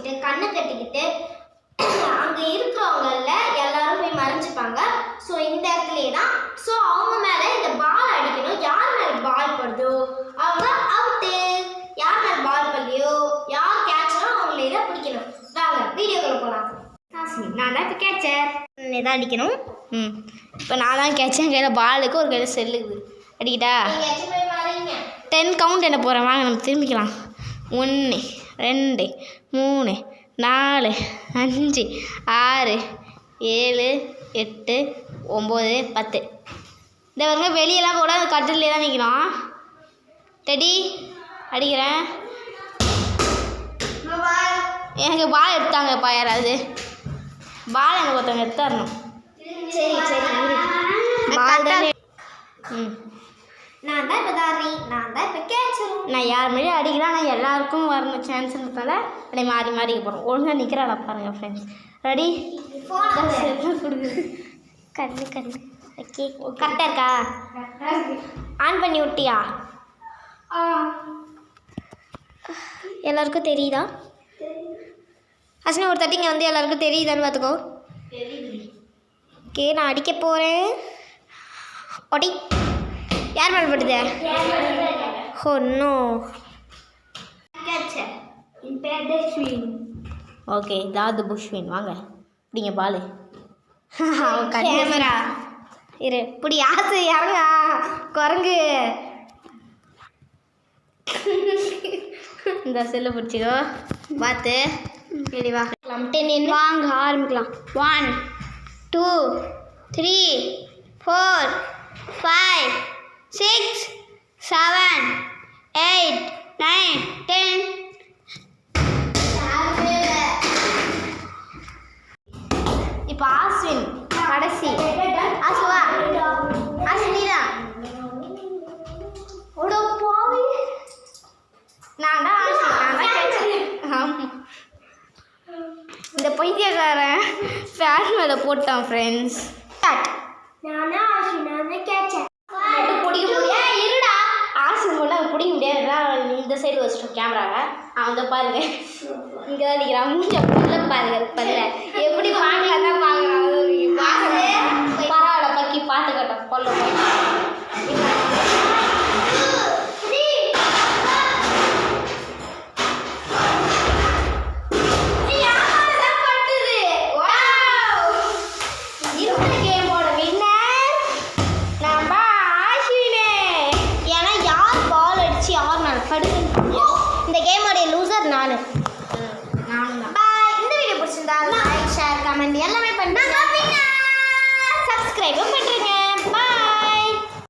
வச்சுக்கிட்டு கண்ணை கட்டிக்கிட்டு அங்கே இருக்கிறவங்கள எல்லாரும் போய் மறைஞ்சிப்பாங்க. ஸோ இந்த இடத்துலயே தான் ஸோ அவங்க மேலே இந்த பால் அடிக்கணும். யார் மேலே பால் படுதோ அவங்க அவுட்டு. யார் மேலே பால் படலையோ யார் கேட்சரோ அவங்கள இதை பிடிக்கணும். வாங்க வீடியோக்குள்ள போகலாம். நான் தான் இப்போ கேட்சர் தான் அடிக்கணும். இப்போ நான் தான் கேட்சேன். என் கையில் பாலுக்கு ஒரு கையில் செல்லுக்குது. அடிக்கிட்டா 10 கவுண்ட் என்ன போகிறேன். வாங்க நம்ம திரும்பிக்கலாம். 1 2 3 4 5 6 7 8 9 10. இந்த பாருங்க வெளியெல்லாம் கூட கட்டிலே தான் நிற்கணும். டெடி அடிக்கிறேன். எனக்கு பால் எடுத்தாங்கப்பா யாராவது. பால் எனக்கு ஒருத்தவங்க எடுத்துடணும். சரி சரி பால் தான். நான் தான் இப்போ தாரி. நான் தான் இப்போ கேட்சர். நான் யார் மேலேயும் அடிக்கிறேன். ஆனால் எல்லாருக்கும் வரணும் சான்ஸ்ன்றதால அப்படியே மாறி மாறி போகிறோம். ஒழுங்காக நிற்கிறாடா பாருங்கள் ஃப்ரெண்ட்ஸ். ரெடி கொடுக்குது. கண்ணு ஓகே கரெக்டாக இருக்கா? ஆன் பண்ணி விட்டியா? எல்லாருக்கும் தெரியுதா? அஸ்வினி ஒரு தட்டிங்க வந்து எல்லாருக்கும் தெரியுதான்னு பார்த்துக்கோ. ஓகே நான் அடிக்க போகிறேன். ஒடி யார் மேலே படுது? ஒன்றும் ஓகே தாது புஷ்வின் வாங்க இப்படிங்க பாலு. கேமரா இரு இப்படி ஆசை இறங்கா குரங்கு. இந்த செல்லை பிடிச்சிக்கோ பார்த்து இப்படி வாங்கலாம். 10 வாங்க ஆரம்பிக்கலாம். 1 2 3 4 5 6 7 8 9 10. இப்போ ஆஸ்வின் கடைசி. ஆசுவா ஆஸ்வினா ஓட போய் நான் தான் ஆஸ்வின். நான் தான் கேட்சேன். ஆமாம் இந்த பைத்தியக்காரன் ஃபேன் மேலே போட்டான் ஃப்ரெண்ட்ஸ். நான் ஆஸ்வின். நான் தான் கேட்சேன். பிடிக்க முடியாது. இருடா ஆஸ்வின் போல பிடிக்க முடியாது. இந்த சைடு வச்சிட்டோம் கேமராவை. அவன் வந்து பாருங்க இங்கே தான் நிற்கிறான். மூஞ்ச புள்ள பாருங்க பதில எப்படி பார்க்கலாம் தான் பார்க்குறான். பரவாயில்ல பக்கி பார்த்துக்கட்டும் கொல்ல இந்த கேமோடைய லூசர் நானும் தான். இந்த வீடியோ பிடிச்சிருந்தா லைக் ஷேர் கமெண்ட் எல்லாமே பண்ணுங்க. சப்ஸ்கிரைபும்